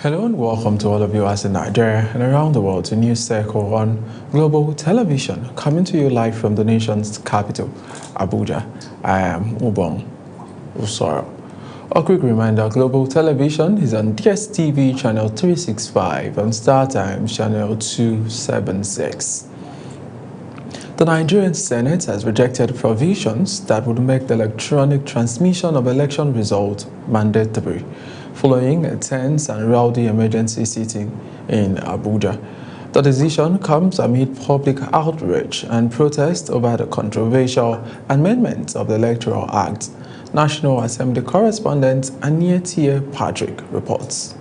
Hello and welcome to all of you as in Nigeria and around the world to News Circle on Global Television, coming to you live from the nation's capital, Abuja. I am Ubong Usoro. A quick reminder, Global Television is on DSTV channel 365 and StarTimes channel 276. The Nigerian Senate has rejected provisions that would make the electronic transmission of election results mandatory, following a tense and rowdy emergency sitting in Abuja. The decision comes amid public outrage and protest over the controversial amendment of the Electoral Act. National Assembly correspondent Aniyetie Patrick reports.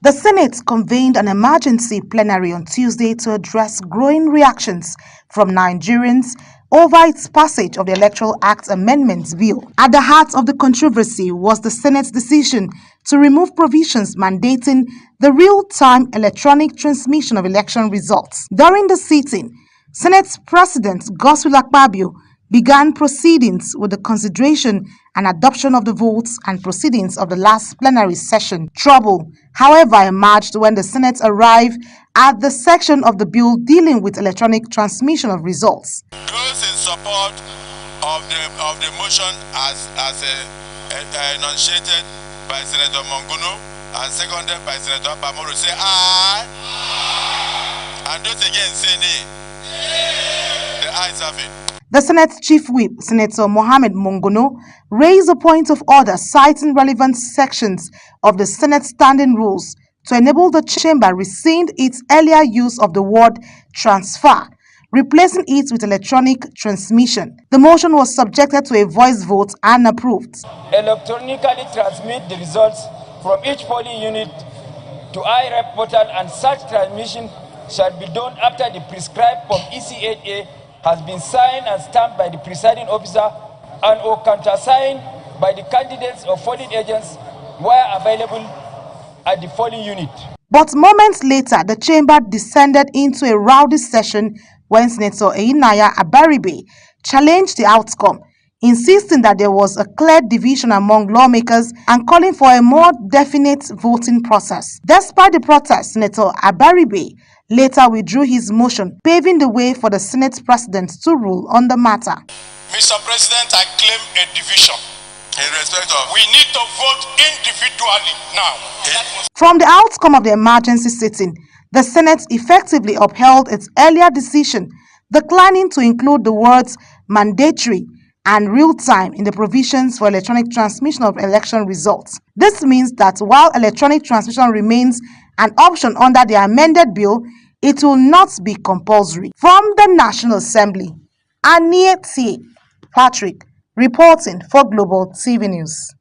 The Senate convened an emergency plenary on Tuesday to address growing reactions from Nigerians over its passage of the Electoral Act Amendments Bill. At the heart of the controversy was the Senate's decision to remove provisions mandating the real-time electronic transmission of election results. During the sitting, Senate President Godswill Akpabio began proceedings with the consideration and adoption of the votes and proceedings of the last plenary session. Trouble, however, emerged when the Senate arrived at the section of the bill dealing with electronic transmission of results. Those in support of the motion as enunciated by Senator Monguno and seconded by Senator Pamoro say aye. And those again say nay. The ayes have it. The Senate Chief Whip, Senator Mohammed Monguno, raised a point of order citing relevant sections of the Senate standing rules to enable the chamber rescind its earlier use of the word transfer, replacing it with electronic transmission. The motion was subjected to a voice vote and approved. Electronically transmit the results from each polling unit to IREP portal, and such transmission shall be done after the prescribed Form EC8A has been signed and stamped by the presiding officer and or countersigned by the candidates or polling agents where available at the polling unit. But moments later, the chamber descended into a rowdy session when Senator Einaya Abaribe challenged the outcome, insisting that there was a clear division among lawmakers and calling for a more definite voting process. Despite the protest, Senator Abaribe later withdrew his motion, paving the way for the Senate President to rule on the matter. Mr. President, I claim a division. In respect of, we need to vote individually now. From the outcome of the emergency sitting, the Senate effectively upheld its earlier decision, declining to include the words mandatory and real-time in the provisions for electronic transmission of election results. This means that while electronic transmission remains an option under the amended bill, it will not be compulsory. From the National Assembly, Aniyetie Patrick reporting for Global TV News.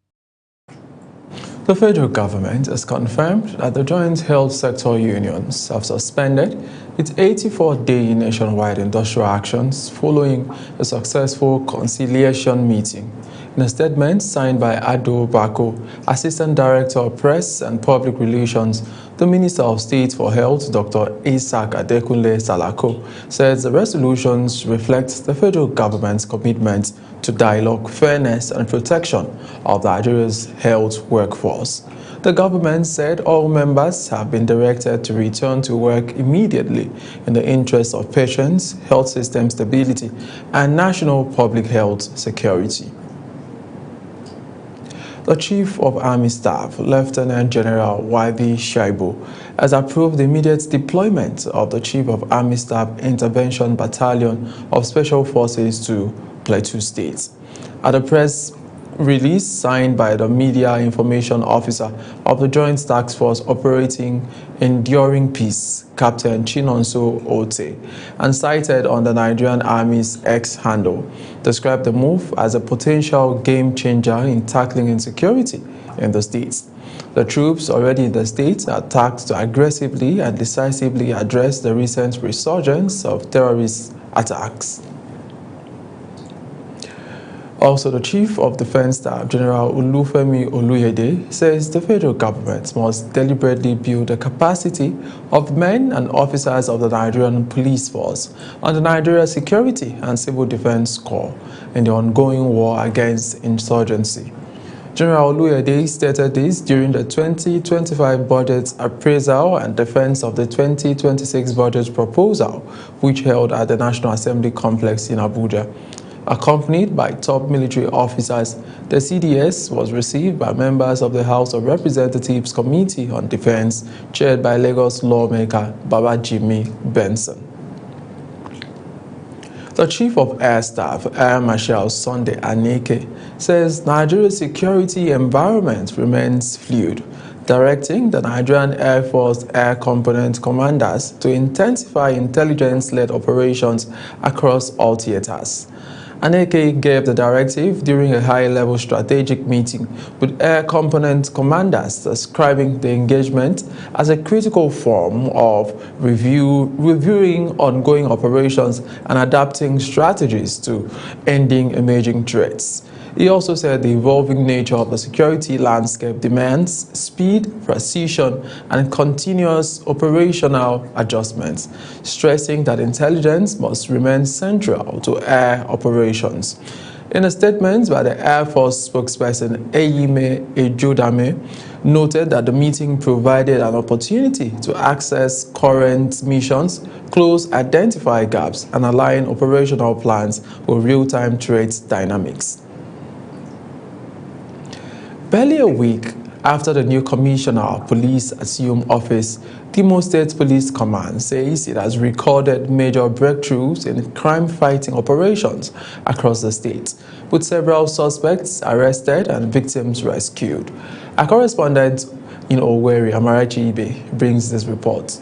The federal government has confirmed that the joint health sector unions have suspended its 84-day nationwide industrial actions following a successful conciliation meeting. In a statement signed by Ado Bako, Assistant Director of Press and Public Relations, the Minister of State for Health, Dr. Isaac Adekunle Salako, says the resolutions reflect the federal government's commitment to dialogue, fairness, and protection of Nigeria's health workforce. The government said all members have been directed to return to work immediately in the interest of patients, health system stability, and national public health security. The Chief of Army Staff, Lieutenant General Wadi Shaibu, has approved the immediate deployment of the Chief of Army Staff Intervention Battalion of Special Forces to Plateau State. At a press release signed by the Media Information Officer of the Joint Task Force Operating Enduring Peace, Captain Chinonso Ote, and cited on the Nigerian Army's X handle, described the move as a potential game changer in tackling insecurity in the states. The troops already in the state are tasked to aggressively and decisively address the recent resurgence of terrorist attacks. Also, the Chief of Defense Staff, General Olufemi Oluyede, says the federal government must deliberately build the capacity of men and officers of the Nigerian police force and the Nigeria Security and Civil Defense Corps in the ongoing war against insurgency. General Oluyede stated this during the 2025 budget appraisal and defense of the 2026 budget proposal, which held at the National Assembly Complex in Abuja. Accompanied by top military officers, the CDS was received by members of the House of Representatives Committee on Defense, chaired by Lagos lawmaker Babajimi Benson. The Chief of Air Staff, Air Marshal Sunday Aneke, says Nigeria's security environment remains fluid, directing the Nigerian Air Force Air Component commanders to intensify intelligence-led operations across all theaters. Aneke gave the directive during a high-level strategic meeting with Air Component commanders, describing the engagement as a critical form of reviewing ongoing operations and adapting strategies to ending emerging threats. He also said the evolving nature of the security landscape demands speed, precision, and continuous operational adjustments, stressing that intelligence must remain central to air operations. In a statement by the Air Force spokesperson Eyime Ejodame, noted that the meeting provided an opportunity to access current missions, close identified gaps, and align operational plans with real-time threat dynamics. Barely a week after the new Commissioner of Police assumed office, the Imo State Police Command says it has recorded major breakthroughs in crime-fighting operations across the state, with several suspects arrested and victims rescued. Our correspondent in Owerri, Amarachi Ibe, brings this report.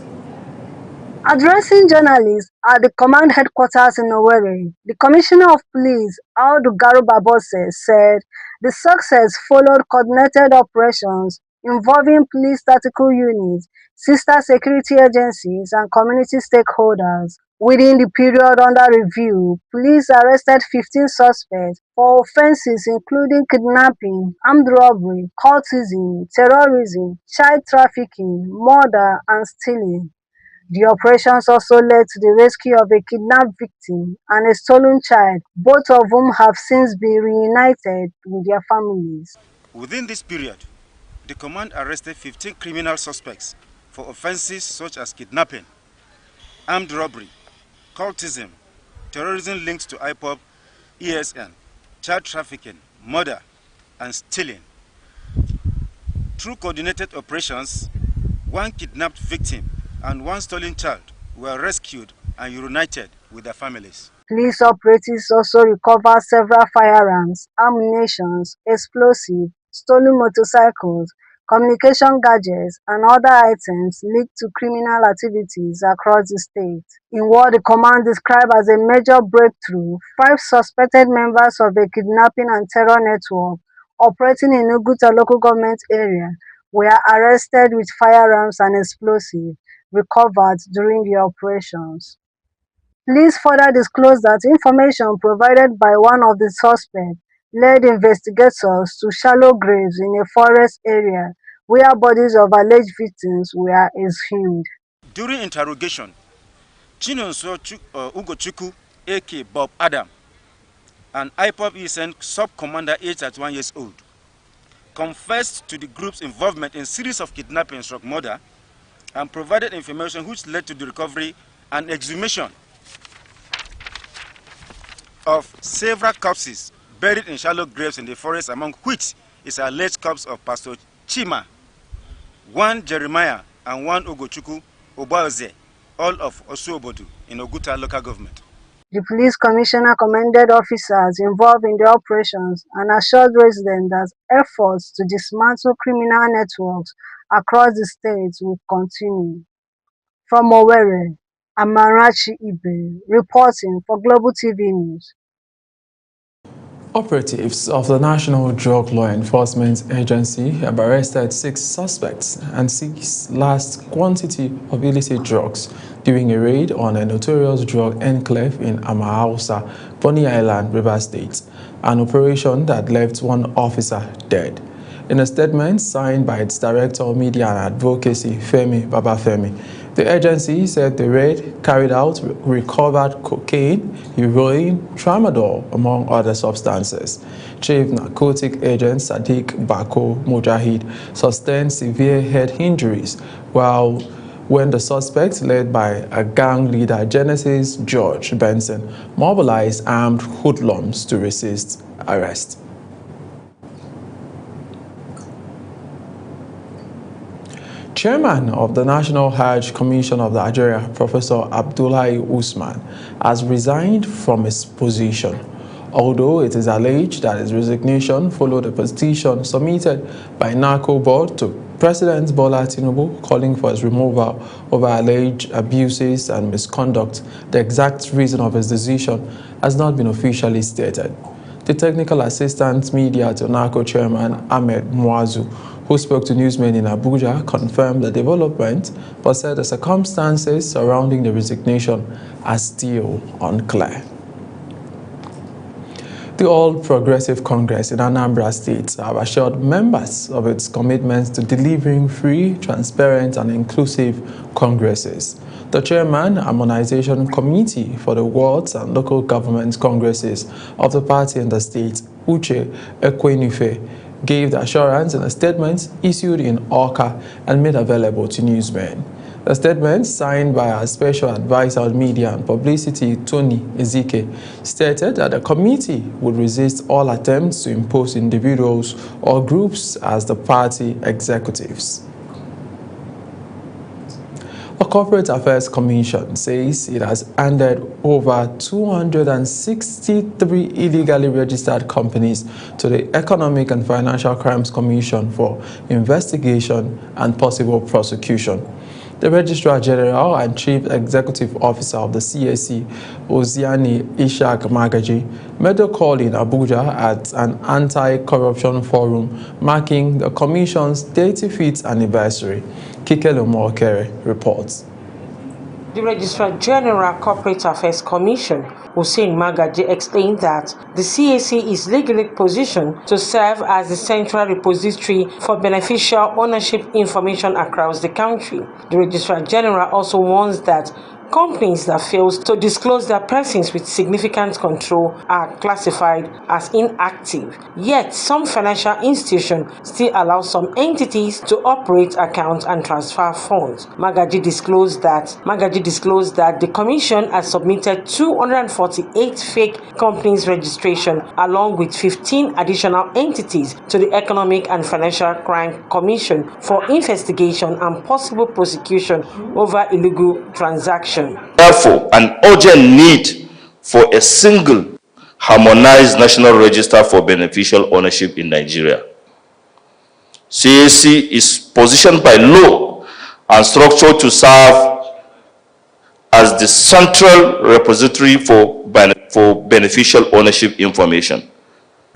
Addressing journalists at the command headquarters in Owerri, the Commissioner of Police, Audu Garuba Bose, said the success followed coordinated operations involving police tactical units, sister security agencies, and community stakeholders. Within the period under review, police arrested 15 suspects for offenses including kidnapping, armed robbery, cultism, terrorism, child trafficking, murder, and stealing. The operations also led to the rescue of a kidnapped victim and a stolen child, both of whom have since been reunited with their families. Within this period, the command arrested 15 criminal suspects for offenses such as kidnapping, armed robbery, cultism, terrorism linked to IPOB, ESN, child trafficking, murder, and stealing. Through coordinated operations, one kidnapped victim and one stolen child were rescued and reunited with their families. Police operatives also recovered several firearms, ammunition, explosives, stolen motorcycles, communication gadgets, and other items linked to criminal activities across the state. In what the command described as a major breakthrough, 5 suspected members of a kidnapping and terror network operating in Uguta local government area were arrested with firearms and explosives recovered during the operations. Police further disclosed that information provided by one of the suspects led investigators to shallow graves in a forest area where bodies of alleged victims were exhumed. During interrogation, Chinonso Ugochukwu, a.k.a. Bob Adam, an IPOB ESN sub-commander aged 31 years old, confessed to the group's involvement in series of kidnappings or murder and provided information which led to the recovery and exhumation of several corpses buried in shallow graves in the forest, among which is an alleged corpse of Pastor Chima, one Jeremiah, and one Ugochukwu Obaoze, all of Osuobodu in Oguta local government. The police commissioner commended officers involved in the operations and assured residents that efforts to dismantle criminal networks across the state will continue. From Owerri, Amarachi Ibe, reporting for Global TV News. Operatives of the National Drug Law Enforcement Agency have arrested 6 suspects and seized large quantity of illicit drugs during a raid on a notorious drug enclave in Amahausa, Bonny Island, Rivers State, an operation that left 1 officer dead. In a statement signed by its Director of Media and Advocacy, Femi Babafemi, the agency said the raid carried out recovered cocaine, heroin, tramadol, among other substances. Chief Narcotic Agent Sadiq Bako Mujahid sustained severe head injuries, while when the suspects, led by a gang leader, Genesis George Benson, mobilized armed hoodlums to resist arrest. Chairman of the National Hajj Commission of Nigeria, Professor Abdullahi Usman, has resigned from his position, although it is alleged that his resignation followed a petition submitted by NACO board to President Bola Tinubu calling for his removal over alleged abuses and misconduct. The exact reason of his decision has not been officially stated. The technical assistant media to NACO chairman Ahmed Muazu, who spoke to newsmen in Abuja, confirmed the development, but said the circumstances surrounding the resignation are still unclear. The All Progressive Congress in Anambra State have assured members of its commitment to delivering free, transparent, and inclusive congresses. The chairman, Harmonization Committee for the Wards and Local Government Congresses of the party in the state, Uche Ekwenufe, gave the assurance in a statement issued in Awka and made available to newsmen. The statement, signed by our Special Advisor on Media and Publicity, Tony Ezike, stated that the committee would resist all attempts to impose individuals or groups as the party executives. The Corporate Affairs Commission says it has handed over 263 illegally registered companies to the Economic and Financial Crimes Commission for investigation and possible prosecution. The Registrar General and Chief Executive Officer of the CAC, Oziani Ishaq Magaji, made a call in Abuja at an anti-corruption forum marking the Commission's 35th anniversary. Kikelo Mokere reports. The Registrar General Corporate Affairs Commission, Hussein Magaji, explained that the CAC is legally positioned to serve as the central repository for beneficial ownership information across the country. The Registrar General also warns that companies that fail to disclose their persons with significant control are classified as inactive. Yet, some financial institutions still allow some entities to operate accounts and transfer funds. Magaji disclosed that the Commission has submitted 248 fake companies registration along with 15 additional entities to the Economic and Financial Crime Commission for investigation and possible prosecution over illegal transactions. Therefore, an urgent need for a single harmonized national register for beneficial ownership in Nigeria. CAC is positioned by law and structured to serve as the central repository for beneficial ownership information.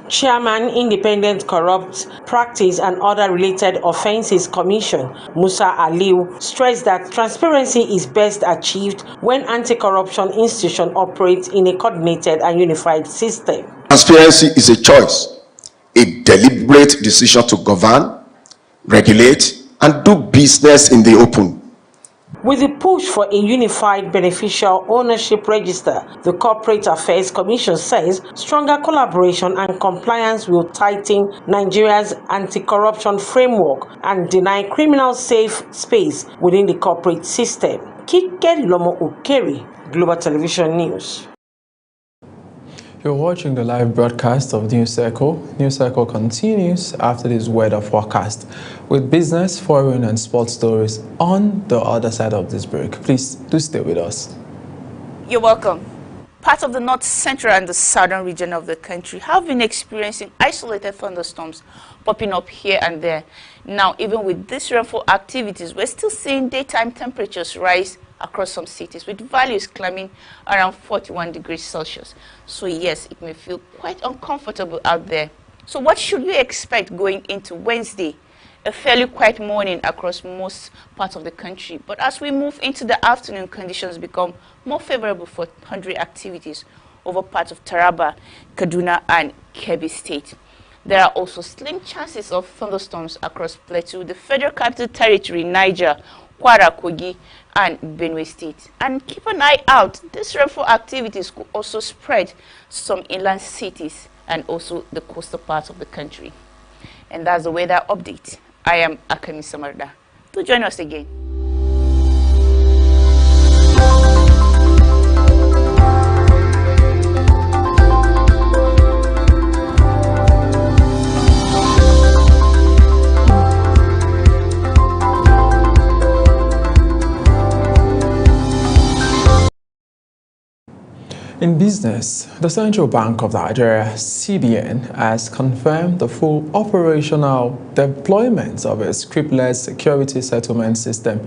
Chairman, Independent Corrupt Practice and Other Related Offences Commission, Musa Aliu, stressed that transparency is best achieved when anti-corruption institutions operate in a coordinated and unified system. Transparency is a choice, a deliberate decision to govern, regulate, and do business in the open. With the push for a unified beneficial ownership register, the Corporate Affairs Commission says stronger collaboration and compliance will tighten Nigeria's anti-corruption framework and deny criminals safe space within the corporate system. Kike Lomo Ukeri, Global Television News. You're watching the live broadcast of News Circle. News Circle continues after this weather forecast with business, foreign, and sports stories on the other side of this break. Please do stay with us. You're welcome. Parts of the north, central, and the southern region of the country have been experiencing isolated thunderstorms popping up here and there. Now, even with these rainfall activities, we're still seeing daytime temperatures rise across some cities, with values climbing around 41 degrees Celsius. So yes, it may feel quite uncomfortable out there. So what should you expect going into Wednesday? A fairly quiet morning across most parts of the country. But as we move into the afternoon, conditions become more favorable for laundry activities over parts of Taraba, Kaduna, and Kebbi State. There are also slim chances of thunderstorms across Plateau, the Federal Capital Territory, Niger, Kwara, Kogi, and Benue State. And keep an eye out, these rainfall activities could also spread to some inland cities and also the coastal parts of the country. And that's the weather update. I am Akami Samarda. Do join us again. In business, the Central Bank of Nigeria, CBN, has confirmed the full operational deployment of a scriptless security settlement system,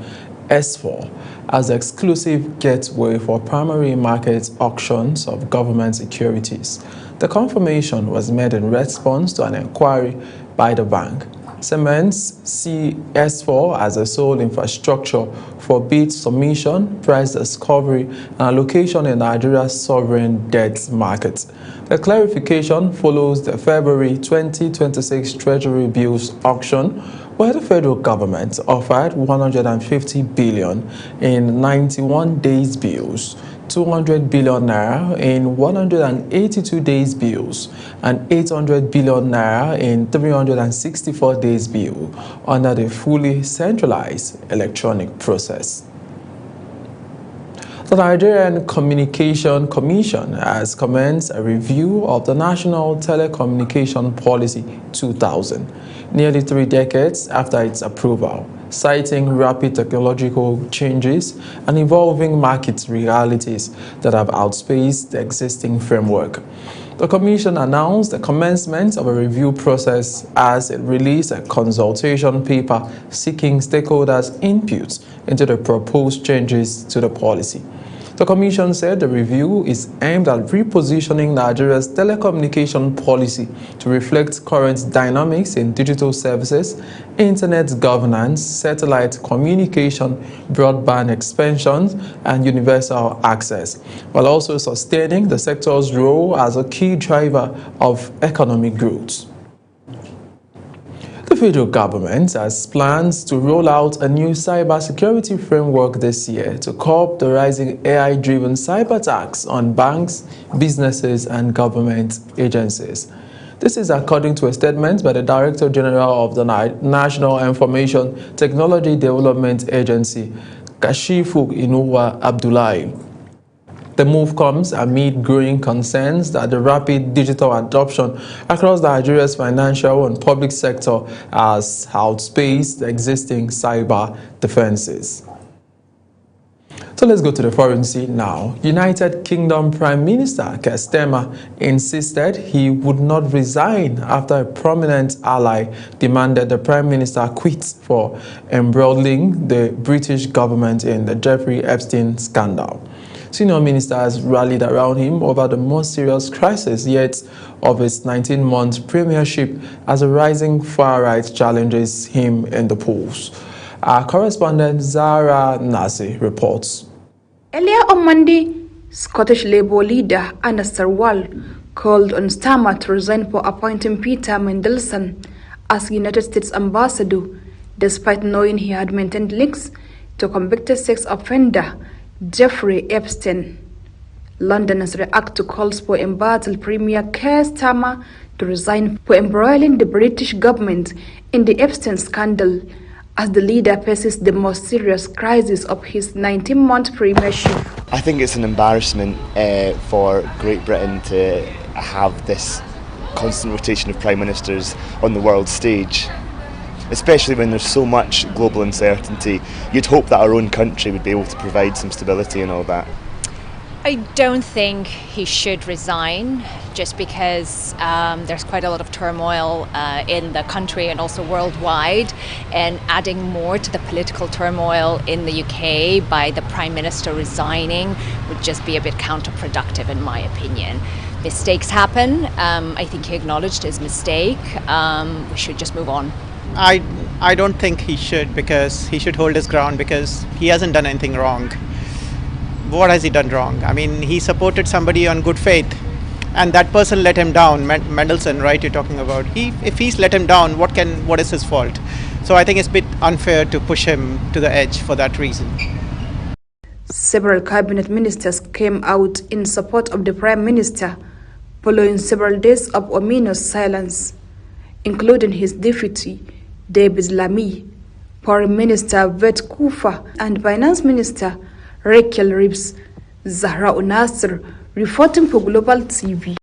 S4, as exclusive gateway for primary market auctions of government securities. The confirmation was made in response to an inquiry by the bank. Cements CS4 as a sole infrastructure for bid submission, price discovery, and allocation in Nigeria's sovereign debt market. The clarification follows the February 2026 Treasury bills auction, where the federal government offered 150 billion in 91 days bills, 200 billion naira in 182 days bills, and 800 billion naira in 364 days bill under the fully centralized electronic process. The Nigerian Communication Commission has commenced a review of the National Telecommunication Policy 2000, nearly 3 decades after its approval, citing rapid technological changes and evolving market realities that have outpaced the existing framework. The Commission announced the commencement of a review process as it released a consultation paper seeking stakeholders' input into the proposed changes to the policy. The Commission said the review is aimed at repositioning Nigeria's telecommunication policy to reflect current dynamics in digital services, internet governance, satellite communication, broadband expansion, and universal access, while also sustaining the sector's role as a key driver of economic growth. The federal government has plans to roll out a new cybersecurity framework this year to curb the rising AI-driven cyber attacks on banks, businesses, and government agencies. This is according to a statement by the Director General of the National Information Technology Development Agency, Kashifu Inuwa Abdullahi. The move comes amid growing concerns that the rapid digital adoption across Nigeria's financial and public sector has outpaced the existing cyber defenses. So let's go to the foreign scene now. United Kingdom Prime Minister Keir Starmer insisted he would not resign after a prominent ally demanded the Prime Minister quit for embroiling the British government in the Jeffrey Epstein scandal. Senior ministers rallied around him over the most serious crisis yet of his 19-month premiership as a rising far-right challenges him in the polls. Our correspondent Zara Nasi reports. Earlier on Monday, Scottish Labour leader Anna Sarwal called on Starmer to resign for appointing Peter Mandelson as United States ambassador, despite knowing he had maintained links to convicted sex offender Jeffrey Epstein. London has reacted to calls for embattled Premier Keir Starmer to resign for embroiling the British government in the Epstein scandal as the leader faces the most serious crisis of his 19-month premiership. I think it's an embarrassment for Great Britain to have this constant rotation of prime ministers on the world stage, especially when there's so much global uncertainty. You'd hope that our own country would be able to provide some stability and all that. I don't think he should resign just because there's quite a lot of turmoil in the country and also worldwide, and adding more to the political turmoil in the UK by the Prime Minister resigning would just be a bit counterproductive in my opinion. Mistakes happen. I think he acknowledged his mistake. We should just move on. I don't think he should, because he should hold his ground because he hasn't done anything wrong. What has he done wrong? I mean, he supported somebody on good faith and that person let him down. Mendelssohn, right, you're talking about. If he's let him down, what is his fault? So I think it's a bit unfair to push him to the edge for that reason. Several cabinet ministers came out in support of the Prime Minister following several days of ominous silence, including his deputy, David Lammy, Foreign Minister Vet Kufa, and Finance Minister Rachel Reeves. Zahra Unasir reporting for Global TV.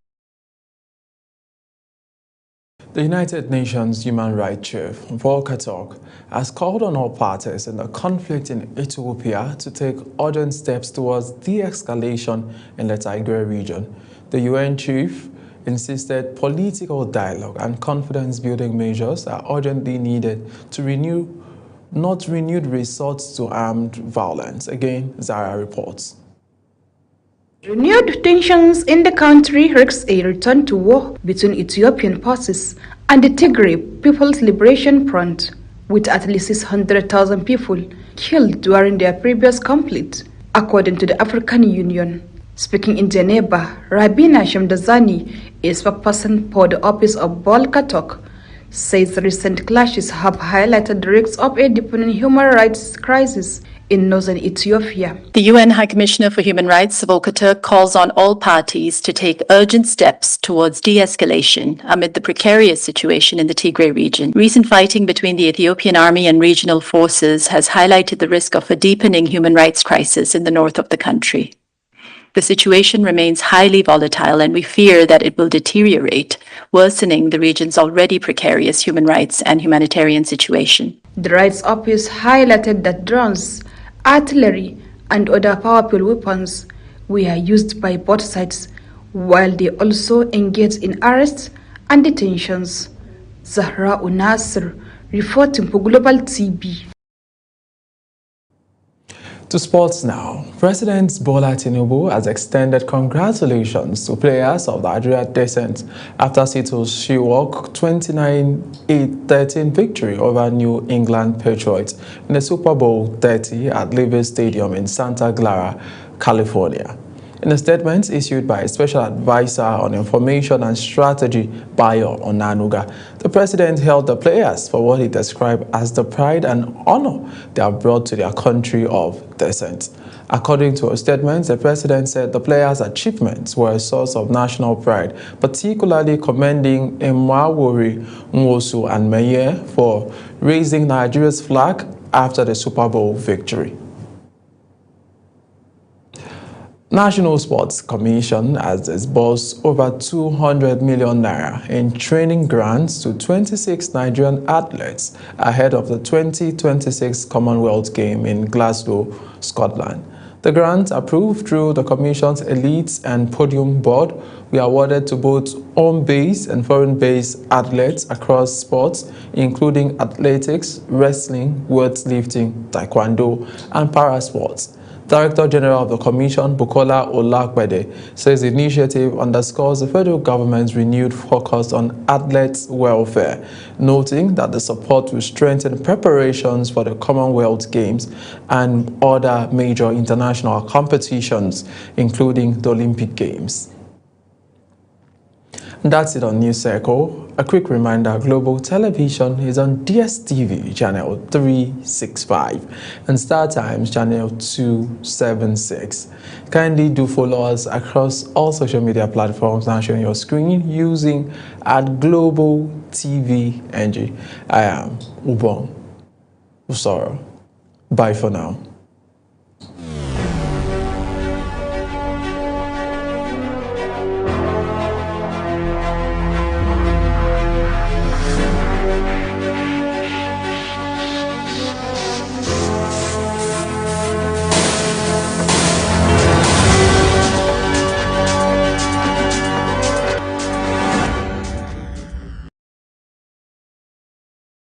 The United Nations Human Rights Chief, Volker Turk, has called on all parties in the conflict in Ethiopia to take urgent steps towards de-escalation in the Tigray region. The UN chief insisted political dialogue and confidence-building measures are urgently needed to not renewed resorts to armed violence. Again, Zara reports. Renewed tensions in the country risk a return to war between Ethiopian forces and the Tigray People's Liberation Front, with at least 600,000 people killed during their previous conflict, according to the African Union. Speaking in Geneva, Rabina Shamdazani, a spokesperson for the office of Volker Turk, says recent clashes have highlighted the risks of a deepening human rights crisis in northern Ethiopia. The UN High Commissioner for Human Rights, Volker Turk, calls on all parties to take urgent steps towards de-escalation amid the precarious situation in the Tigray region. Recent fighting between the Ethiopian army and regional forces has highlighted the risk of a deepening human rights crisis in the north of the country. The situation remains highly volatile and we fear that it will deteriorate, worsening the region's already precarious human rights and humanitarian situation. The Rights Office highlighted that drones, artillery, and other powerful weapons were used by both sides, while they also engaged in arrests and detentions. Zahra Unasir reporting for Global TV. To sports now. President Bola Tinubu has extended congratulations to players of the Nigeria Descent after Seattle's She-Wolf 29-13 victory over New England Patriots in the Super Bowl 30 at Levi's Stadium in Santa Clara, California. In a statement issued by a special advisor on information and strategy, Bayo Onanuga, the president hailed the players for what he described as the pride and honor they have brought to their country of descent. According to a statement, the president said the players' achievements were a source of national pride, particularly commending Emawori Nwosu and Meye for raising Nigeria's flag after the Super Bowl victory. National Sports Commission has disbursed over 200 million naira in training grants to 26 Nigerian athletes ahead of the 2026 Commonwealth Games in Glasgow, Scotland. The grants, approved through the Commission's Elites and Podium Board, were awarded to both home-based and foreign-based athletes across sports, including athletics, wrestling, weightlifting, taekwondo, and parasports. Director General of the Commission, Bukola Olagbede, says the initiative underscores the federal government's renewed focus on athletes' welfare, noting that the support will strengthen preparations for the Commonwealth Games and other major international competitions, including the Olympic Games. That's it on News Circle. A quick reminder, Global Television is on DSTV channel 365 and Star Times channel 276. Kindly do follow us across all social media platforms now showing your screen using @Global TV NG. I am Ubong Usoro. Bye for now.